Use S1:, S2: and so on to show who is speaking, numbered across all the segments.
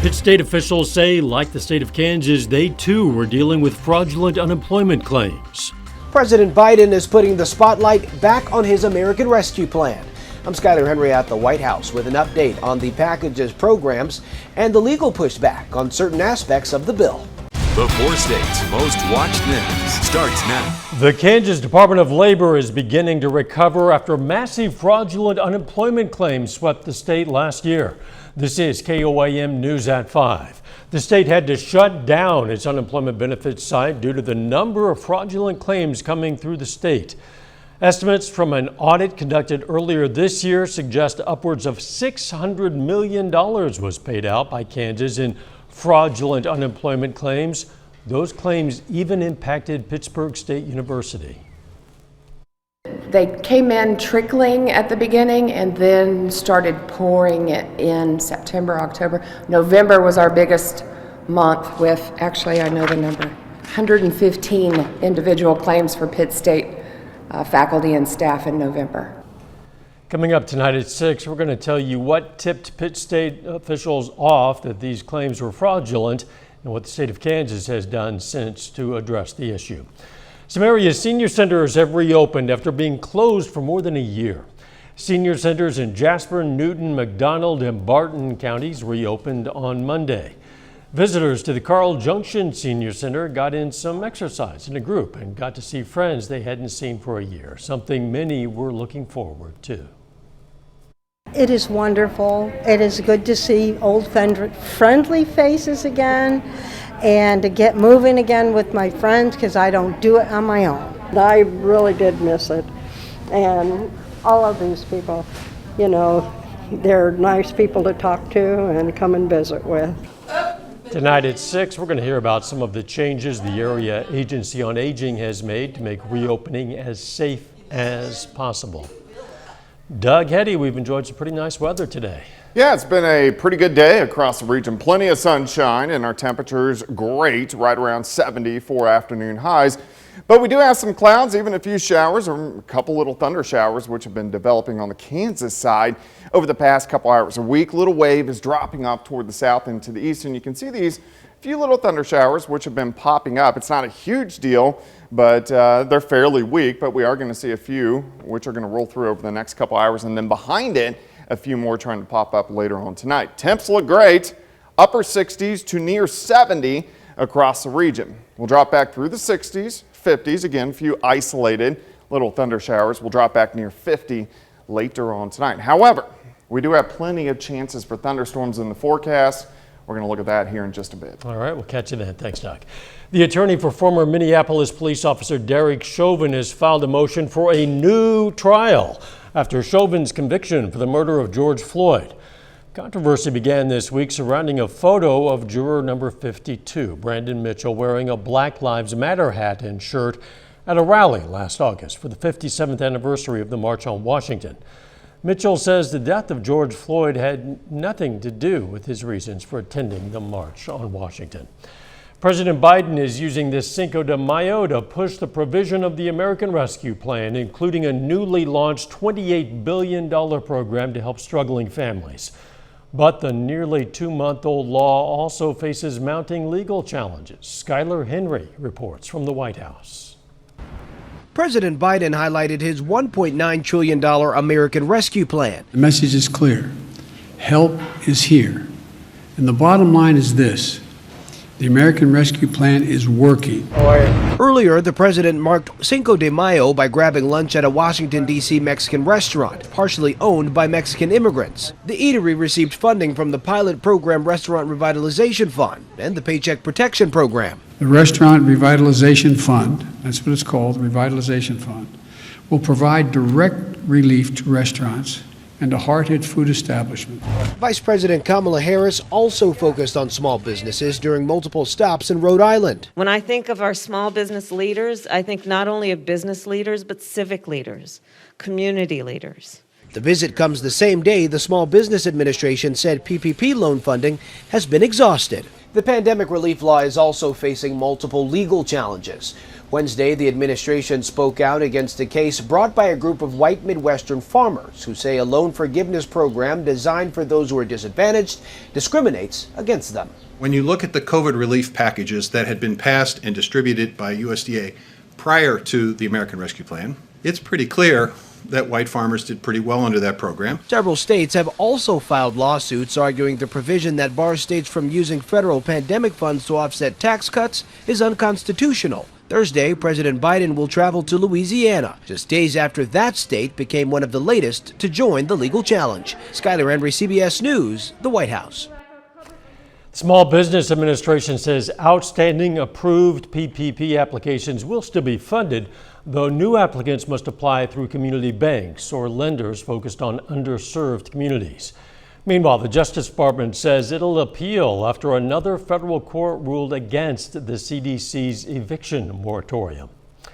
S1: Pitt state officials say, like the state of Kansas, they too were dealing with fraudulent unemployment claims.
S2: President Biden is putting the spotlight back on his American Rescue Plan. I'm Skyler Henry at the White House with an update on the package's programs and the legal pushback on certain aspects of the bill.
S3: The 4 states' most watched news starts now.
S1: The Kansas Department of Labor is beginning to recover after massive fraudulent unemployment claims swept the state last year. This is KOAM News at 5. The state had to shut down its unemployment benefits site due to the number of fraudulent claims coming through the state. Estimates from an audit conducted earlier this year suggest upwards of $600 million was paid out by Kansas in fraudulent unemployment claims. Those claims even impacted Pittsburgh State University.
S4: They came in trickling at the beginning and then started pouring it in September, October. November was our biggest month with, actually I know the number, 115 individual claims for Pitt State faculty and staff in November.
S1: Coming up tonight at 6, we're going to tell you what tipped Pitt State officials off that these claims were fraudulent and what the state of Kansas has done since to address the issue. Some areas' senior centers have reopened after being closed for more than a year. Senior centers in Jasper, Newton, McDonald, and Barton counties reopened on Monday. Visitors to the Carl Junction Senior Center got in some exercise in a group and got to see friends they hadn't seen for a year, something many were looking forward to.
S5: It is wonderful. It is good to see old friendly faces again and to get moving again with my friends because I don't do it on my own.
S6: I really did miss it. And all of these people, you know, they're nice people to talk to and come and visit with.
S1: Tonight at 6, we're going to hear about some of the changes the Area Agency on Aging has made to make reopening as safe as possible. Doug Hetty, we've enjoyed some pretty nice weather today.
S7: Yeah, it's been a pretty good day across the region. Plenty of sunshine and our temperatures great, right around 70 for afternoon highs. But we do have some clouds, even a few showers or a couple little thunder showers, which have been developing on the Kansas side over the past couple hours. A weak little wave is dropping off toward the south and to the east, and you can see these few little thunder showers which have been popping up. It's not a huge deal, but they're fairly weak, but we are going to see a few which are going to roll through over the next couple hours, and then behind it, a few more trying to pop up later on tonight. Temps look great, upper 60s to near 70 across the region. We'll drop back through the 60s, 50s, again, a few isolated little thunder showers. We'll drop back near 50 later on tonight. However, we do have plenty of chances for thunderstorms in the forecast. We're going to look at that here in just a bit.
S1: All right, we'll catch you then. Thanks, Doc. The attorney for former Minneapolis police officer Derek Chauvin has filed a motion for a new trial after Chauvin's conviction for the murder of George Floyd. Controversy began this week surrounding a photo of juror number 52, Brandon Mitchell, wearing a Black Lives Matter hat and shirt at a rally last August for the 57th anniversary of the March on Washington. Mitchell says the death of George Floyd had nothing to do with his reasons for attending the March on Washington. President Biden is using this Cinco de Mayo to push the provision of the American Rescue Plan, including a newly launched $28 billion program to help struggling families. But the nearly 2-month-old law also faces mounting legal challenges. Skyler Henry reports from the White House.
S2: President Biden highlighted his $1.9 trillion American Rescue Plan.
S8: The message is clear. Help is here. And the bottom line is this. The American Rescue Plan is working.
S2: Earlier, the president marked Cinco de Mayo by grabbing lunch at a Washington, D.C. Mexican restaurant, partially owned by Mexican immigrants. The eatery received funding from the pilot program Restaurant Revitalization Fund and the Paycheck Protection Program.
S8: The Restaurant Revitalization Fund, that's what it's called, the Revitalization Fund, will provide direct relief to restaurants and to hard-hit food establishments.
S2: Vice President Kamala Harris also focused on small businesses during multiple stops in Rhode Island.
S9: When I think of our small business leaders, I think not only of business leaders, but civic leaders, community leaders.
S2: The visit comes the same day the Small Business Administration said PPP loan funding has been exhausted. The pandemic relief law is also facing multiple legal challenges. Wednesday, the administration spoke out against a case brought by a group of white Midwestern farmers who say a loan forgiveness program designed for those who are disadvantaged discriminates against them.
S10: When you look at the COVID relief packages that had been passed and distributed by USDA prior to the American Rescue Plan, it's pretty clear that white farmers did pretty well under that program.
S2: Several states have also filed lawsuits arguing the provision that bars states from using federal pandemic funds to offset tax cuts is unconstitutional. Thursday, President Biden will travel to Louisiana, just days after that state became one of the latest to join the legal challenge. Skyler Henry, CBS News, the White House.
S1: Small Business Administration says outstanding approved PPP applications will still be funded, though new applicants must apply through community banks or lenders focused on underserved communities. Meanwhile, the Justice Department says it'll appeal after another federal court ruled against the CDC's eviction moratorium. A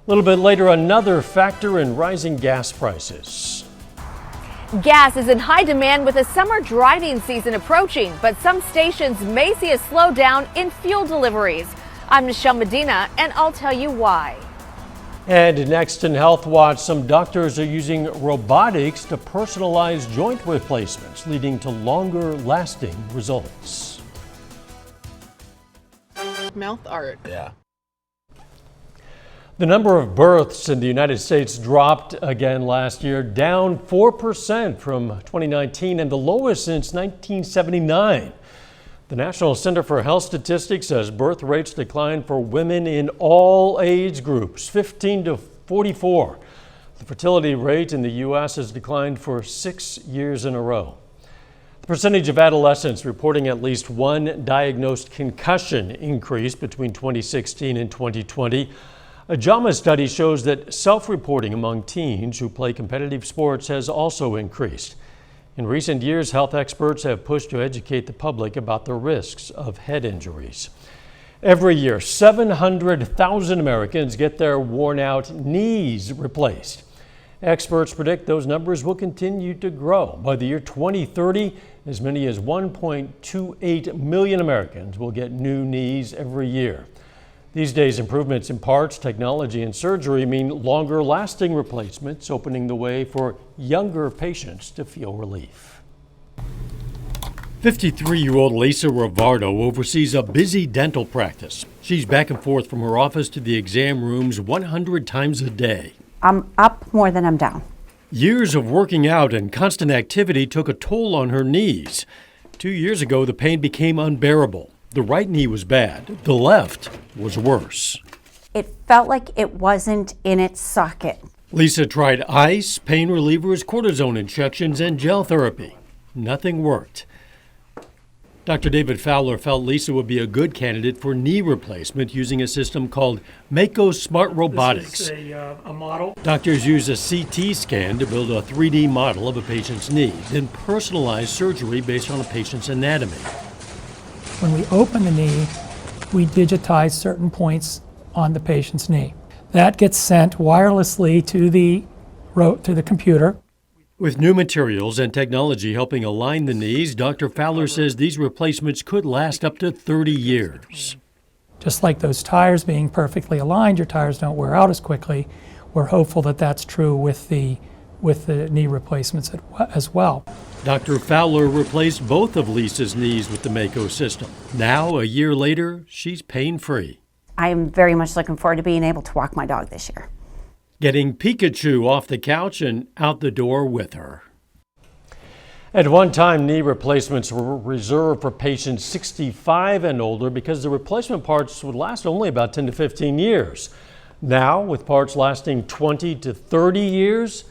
S1: little bit later, another factor in rising gas prices.
S11: Gas is in high demand with the summer driving season approaching, but some stations may see a slowdown in fuel deliveries. I'm Michelle Medina, and I'll tell you why.
S1: And next in Health Watch, some doctors are using robotics to personalize joint replacements, leading to longer lasting results.
S12: Mouth art.
S1: Yeah. The number of births in the United States dropped again last year, down 4% from 2019 and the lowest since 1979. The National Center for Health Statistics says birth rates declined for women in all age groups, 15 to 44. The fertility rate in the U.S. has declined for 6 years in a row. The percentage of adolescents reporting at least one diagnosed concussion increased between 2016 and 2020. A JAMA study shows that self-reporting among teens who play competitive sports has also increased. In recent years, health experts have pushed to educate the public about the risks of head injuries. Every year, 700,000 Americans get their worn-out knees replaced. Experts predict those numbers will continue to grow. By the year 2030, as many as 1.28 million Americans will get new knees every year. These days, improvements in parts, technology, and surgery mean longer-lasting replacements, opening the way for younger patients to feel relief. 53-year-old Lisa Rivardo oversees a busy dental practice. She's back and forth from her office to the exam rooms 100 times a day.
S13: I'm up more than I'm down.
S1: Years of working out and constant activity took a toll on her knees. 2 years ago, the pain became unbearable. The right knee was bad. The left was worse.
S13: It felt like it wasn't in its socket.
S1: Lisa tried ice, pain relievers, cortisone injections, and gel therapy. Nothing worked. Dr. David Fowler felt Lisa would be a good candidate for knee replacement using a system called Mako Smart Robotics.
S14: This is a model.
S1: Doctors use a CT scan to build a 3D model of a patient's knee, then personalize surgery based on a patient's anatomy.
S14: When we open the knee, we digitize certain points on the patient's knee. That gets sent wirelessly to the computer.
S1: With new materials and technology helping align the knees, Dr. Fowler says these replacements could last up to 30 years.
S14: Just like those tires being perfectly aligned, your tires don't wear out as quickly. We're hopeful that that's true with the knee replacements as well.
S1: Dr. Fowler replaced both of Lisa's knees with the Mako system. Now, a year later, she's pain-free.
S13: I am very much looking forward to being able to walk my dog this year.
S1: Getting Pikachu off the couch and out the door with her. At one time, knee replacements were reserved for patients 65 and older because the replacement parts would last only about 10 to 15 years. Now, with parts lasting 20 to 30 years,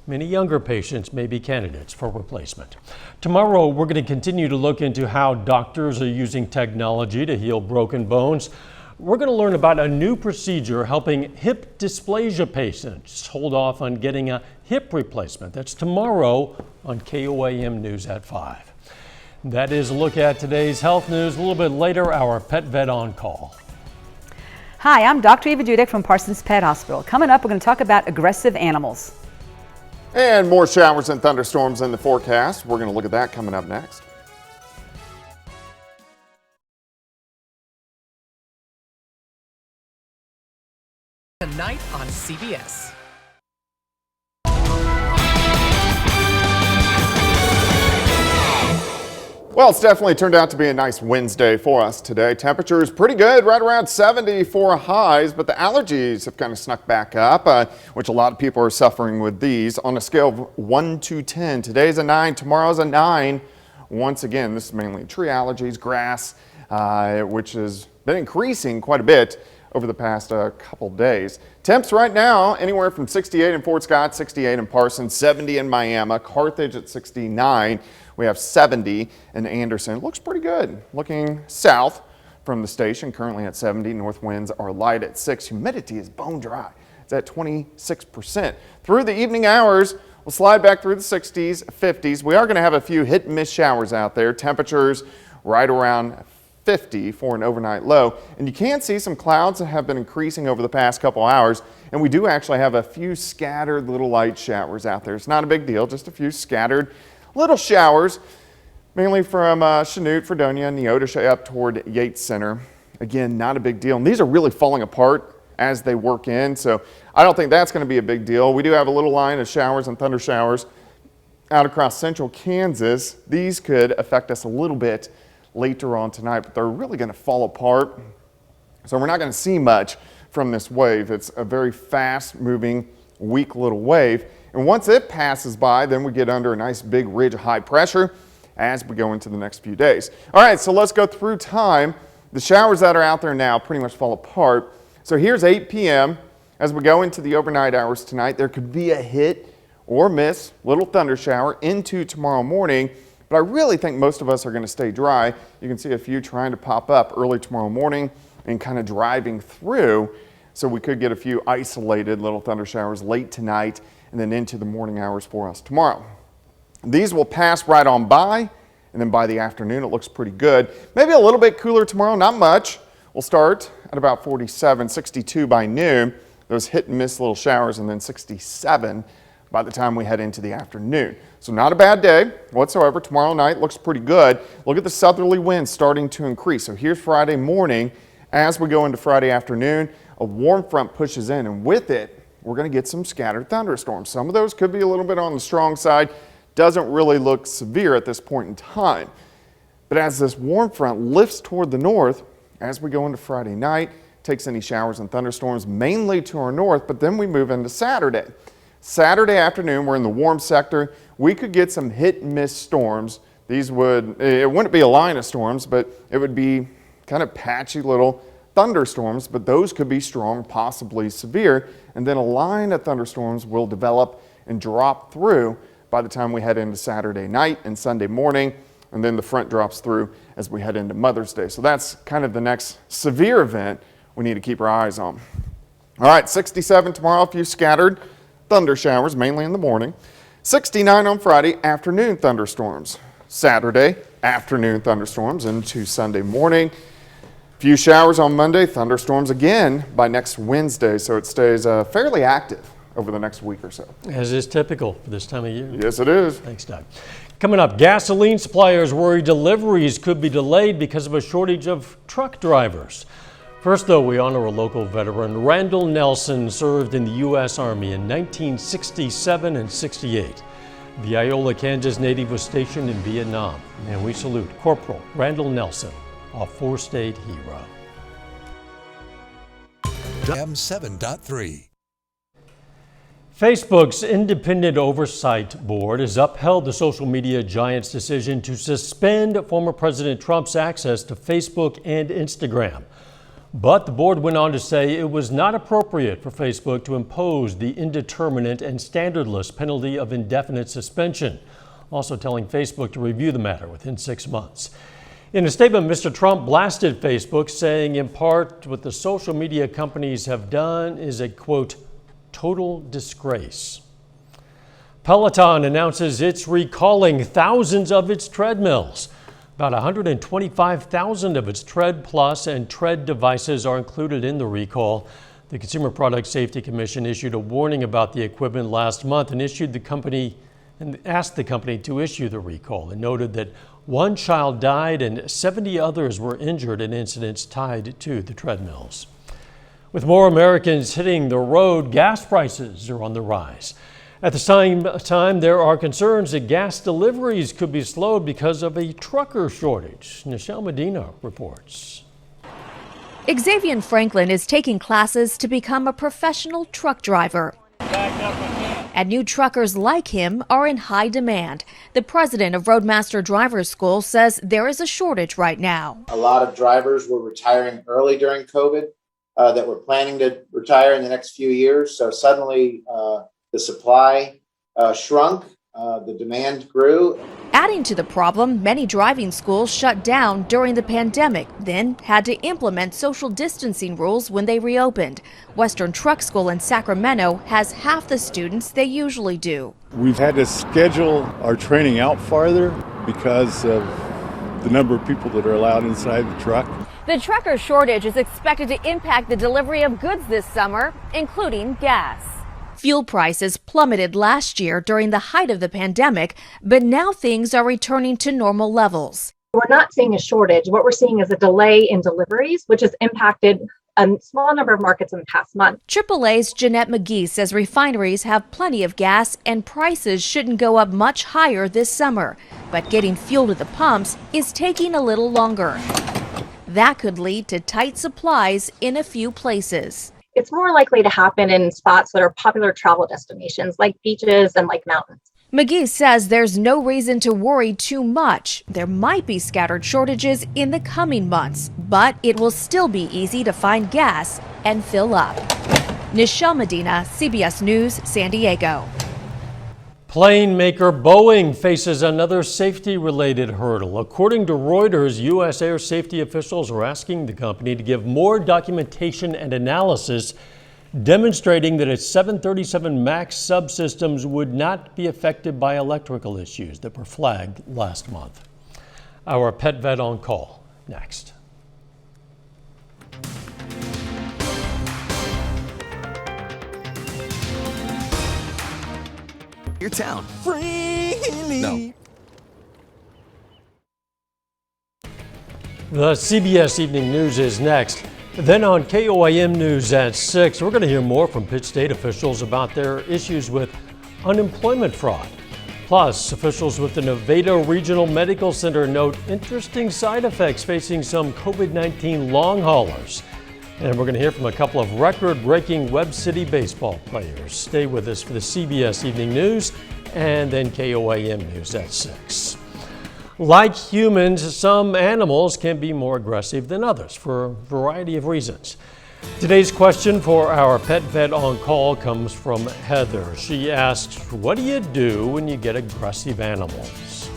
S1: many younger patients may be candidates for replacement. Tomorrow, we're going to continue to look into how doctors are using technology to heal broken bones. We're going to learn about a new procedure helping hip dysplasia patients hold off on getting a hip replacement. That's tomorrow on KOAM News at 5. That is a look at today's health news. A little bit later, our pet vet on call.
S15: Hi, I'm Dr. Eva Dudek from Parsons Pet Hospital. Coming up, we're going to talk about aggressive animals.
S7: And more showers and thunderstorms in the forecast. We're going to look at that coming up next.
S12: Tonight on CBS.
S7: Well, it's definitely turned out to be a nice Wednesday for us today. Temperature is pretty good, right around 74 highs, but the allergies have kind of snuck back up, which a lot of people are suffering with these. On a scale of 1 to 10, today's a 9, tomorrow's a 9. Once again, this is mainly tree allergies, grass, which has been increasing quite a bit over the past couple days. Temps right now, anywhere from 68 in Fort Scott, 68 in Parsons, 70 in Miami, Carthage at 69. We have 70 in Anderson. It looks pretty good. Looking south from the station, currently at 70. North winds are light at 6. Humidity is bone dry. It's at 26%. Through the evening hours, we'll slide back through the 60s, 50s. We are going to have a few hit and miss showers out there. Temperatures right around 50 for an overnight low. And you can see some clouds that have been increasing over the past couple hours. And we do actually have a few scattered little light showers out there. It's not a big deal, just a few scattered little showers, mainly from Chanute, Fredonia, Neodesha up toward Yates Center. Again, not a big deal. And these are really falling apart as they work in, so I don't think that's going to be a big deal. We do have a little line of showers and thunder showers out across central Kansas. These could affect us a little bit later on tonight, but they're really going to fall apart. So we're not going to see much from this wave. It's a very fast moving, weak little wave. And once it passes by, then we get under a nice big ridge of high pressure as we go into the next few days. All right, so let's go through time. The showers that are out there now pretty much fall apart. So here's 8 p.m. As we go into the overnight hours tonight, there could be a hit or miss, little thunder shower into tomorrow morning. But I really think most of us are going to stay dry. You can see a few trying to pop up early tomorrow morning and kind of driving through. So we could get a few isolated little thunder showers late tonight and then into the morning hours for us tomorrow. These will pass right on by, and then by the afternoon it looks pretty good. Maybe a little bit cooler tomorrow, not much. We'll start at about 47, 62 by noon. Those hit and miss little showers, and then 67 by the time we head into the afternoon. So not a bad day whatsoever. Tomorrow night looks pretty good. Look at the southerly winds starting to increase. So here's Friday morning. As we go into Friday afternoon, a warm front pushes in, and with it, we're going to get some scattered thunderstorms. Some of those could be a little bit on the strong side. Doesn't really look severe at this point in time. But as this warm front lifts toward the north, as we go into Friday night, takes any showers and thunderstorms mainly to our north, but then we move into Saturday. Saturday afternoon, we're in the warm sector. We could get some hit and miss storms. It wouldn't be a line of storms, but it would be kind of patchy little thunderstorms, but those could be strong, possibly severe, and then a line of thunderstorms will develop and drop through by the time we head into Saturday night and Sunday morning, and then the front drops through as we head into Mother's Day. So that's kind of the next severe event we need to keep our eyes on. All right, 67 tomorrow, a few scattered thunder showers, mainly in the morning. 69 on Friday, afternoon thunderstorms. Saturday, afternoon thunderstorms into Sunday morning. Few showers on Monday, thunderstorms again by next Wednesday, so it stays fairly active over the next week or so.
S1: As is typical for this time of year.
S7: Yes, it is.
S1: Thanks, Doug. Coming up, gasoline suppliers worry deliveries could be delayed because of a shortage of truck drivers. First, though, we honor a local veteran. Randall Nelson served in the U.S. Army in 1967 and 68. The Iola, Kansas native was stationed in Vietnam, and we salute Corporal Randall Nelson, a four-state hero.
S16: M7.3.
S1: Facebook's independent oversight board has upheld the social media giant's decision to suspend former President Trump's access to Facebook and Instagram. But the board went on to say it was not appropriate for Facebook to impose the indeterminate and standardless penalty of indefinite suspension, also telling Facebook to review the matter within 6 months. In a statement, Mr. Trump blasted Facebook, saying in part, what the social media companies have done is a, quote, total disgrace. Peloton announces it's recalling thousands of its treadmills. About 125,000 of its Tread Plus and Tread devices are included in the recall. The Consumer Product Safety Commission issued a warning about the equipment last month and asked the company to issue the recall, and noted that one child died and 70 others were injured in incidents tied to the treadmills. With more Americans hitting the road, gas prices are on the rise. At the same time, there are concerns that gas deliveries could be slowed because of a trucker shortage. Nichelle Medina reports.
S11: Xavier Franklin is taking classes to become a professional truck driver. And new truckers like him are in high demand. The president of Roadmaster Drivers School says there is a shortage right now.
S17: A lot of drivers were retiring early during COVID that were planning to retire in the next few years. So suddenly the supply shrunk, the demand grew.
S11: Adding to the problem, many driving schools shut down during the pandemic, then had to implement social distancing rules when they reopened. Western Truck School in Sacramento has half the students they usually do.
S18: We've had to schedule our training out farther because of the number of people that are allowed inside the truck.
S11: The trucker shortage is expected to impact the delivery of goods this summer, including gas. Fuel prices plummeted last year during the height of the pandemic, but now things are returning to normal levels.
S19: We're not seeing a shortage. What we're seeing is a delay in deliveries, which has impacted a small number of markets in the past month.
S11: AAA's Jeanette McGee says refineries have plenty of gas and prices shouldn't go up much higher this summer. But getting fuel to the pumps is taking a little longer. That could lead to tight supplies in a few places.
S19: It's more likely to happen in spots that are popular travel destinations like beaches and like mountains.
S11: McGee says there's no reason to worry too much. There might be scattered shortages in the coming months, but it will still be easy to find gas and fill up. Nichelle Medina, CBS News, San Diego.
S1: Plane maker Boeing faces another safety-related hurdle. According to Reuters, U.S. air safety officials are asking the company to give more documentation and analysis demonstrating that its 737 MAX subsystems would not be affected by electrical issues that were flagged last month. Our pet vet on call next.
S3: Your town. Freely. No.
S1: The CBS Evening News is next. Then on KOAM News at 6, we're going to hear more from Pitt State officials about their issues with unemployment fraud. Plus, officials with the Nevada Regional Medical Center note interesting side effects facing some COVID-19 long haulers. And we're going to hear from a couple of record-breaking Webb City baseball players. Stay with us for the CBS Evening News and then KOAM News at 6. Like humans, some animals can be more aggressive than others for a variety of reasons. Today's question for our pet vet on call comes from Heather. She asks, what do you do when you get aggressive animals?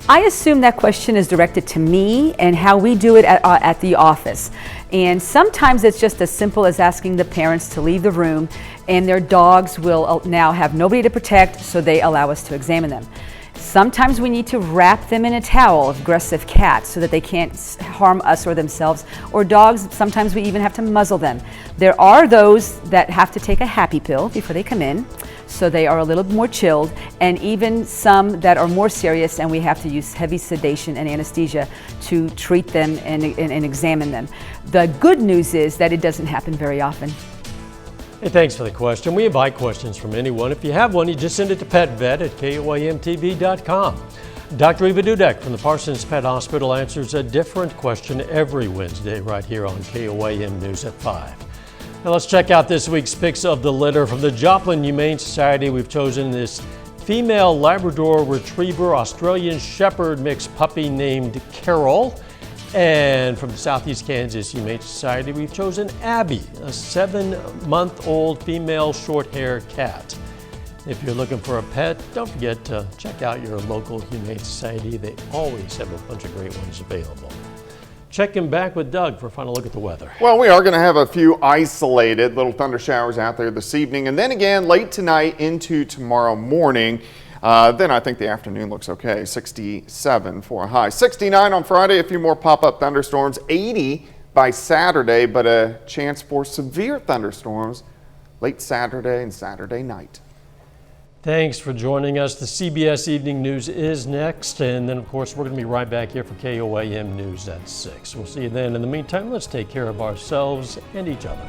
S15: I assume that question is directed to me and how we do it at the office. And sometimes it's just as simple as asking the parents to leave the room, and their dogs will now have nobody to protect, so they allow us to examine them. Sometimes we need to wrap them in a towel, aggressive cats, so that they can't harm us or themselves. Or dogs, sometimes we even have to muzzle them. There are those that have to take a happy pill before they come in, so they are a little more chilled, and even some that are more serious, and we have to use heavy sedation and anesthesia to treat them and examine them. The good news is that it doesn't happen very often.
S1: Hey, thanks for the question. We invite questions from anyone. If you have one, you just send it to petvet@koamtv.com. Dr. Eva Dudek from the Parsons Pet Hospital answers a different question every Wednesday right here on KOAM News at 5. Now let's check out this week's picks of the litter. From the Joplin Humane Society, we've chosen this female Labrador Retriever Australian Shepherd mixed puppy named Carol. And from the Southeast Kansas Humane Society, we've chosen Abby, a 7-month-old female short-haired cat. If you're looking for a pet, don't forget to check out your local Humane Society. They always have a bunch of great ones available. Checking back with Doug for a final look at the weather.
S7: Well, we are going to have a few isolated little thunder showers out there this evening, and then again late tonight into tomorrow morning. Then I think the afternoon looks okay. 67 for a high. 69 on Friday, a few more pop-up thunderstorms. 80 by Saturday, but a chance for severe thunderstorms late Saturday and Saturday night.
S1: Thanks for joining us. The CBS Evening News is next, and then of course we're going to be right back here for KOAM News at 6. We'll see you then. In the meantime, let's take care of ourselves and each other.